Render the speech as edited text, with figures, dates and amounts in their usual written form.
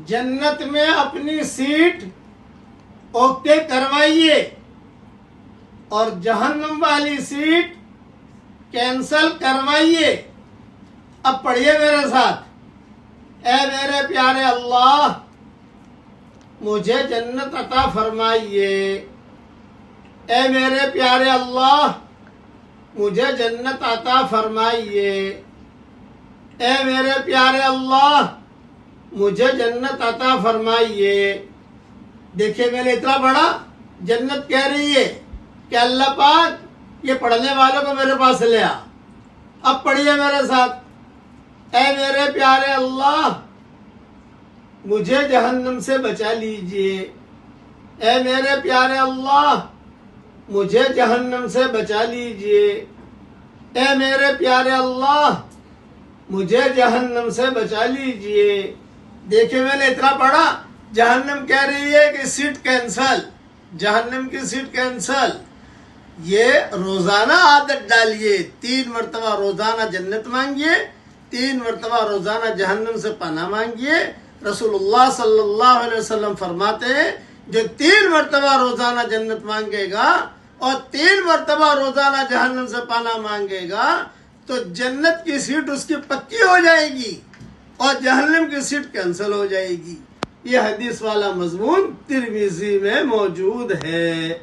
جنت میں اپنی سیٹ اوکے کروائیے اور جہنم والی سیٹ کینسل کروائیے۔ اب پڑھیے میرے ساتھ، اے میرے پیارے اللہ مجھے جنت عطا فرمائیے، اے میرے پیارے اللہ مجھے جنت عطا فرمائیے، اے میرے پیارے اللہ مجھے جنت عطا فرمائیے۔ دیکھیے میں نے اتنا بڑا جنت کہہ رہی ہے کہ اللہ پاک یہ پڑھنے والوں کو میرے پاس لے آ۔ اب پڑھیے میرے ساتھ، اے میرے پیارے اللہ مجھے جہنم سے بچا لیجئے، اے میرے پیارے اللہ مجھے جہنم سے بچا لیجئے، اے میرے پیارے اللہ مجھے جہنم سے بچا لیجئے۔ دیکھیں میں نے اتنا پڑھا، جہنم کہہ رہی ہے کہ سیٹ کینسل، جہنم کی سیٹ کینسل۔ یہ روزانہ عادت ڈالیے، 3 مرتبہ روزانہ جنت مانگیے، 3 مرتبہ روزانہ جہنم سے پناہ مانگیے۔ رسول اللہ صلی اللہ علیہ وسلم فرماتے ہیں جو 3 مرتبہ روزانہ جنت مانگے گا اور 3 مرتبہ روزانہ جہنم سے پناہ مانگے گا تو جنت کی سیٹ اس کی پکی ہو جائے گی اور جہنم کی سیٹ کینسل ہو جائے گی۔ یہ حدیث والا مضمون ترمذی میں موجود ہے۔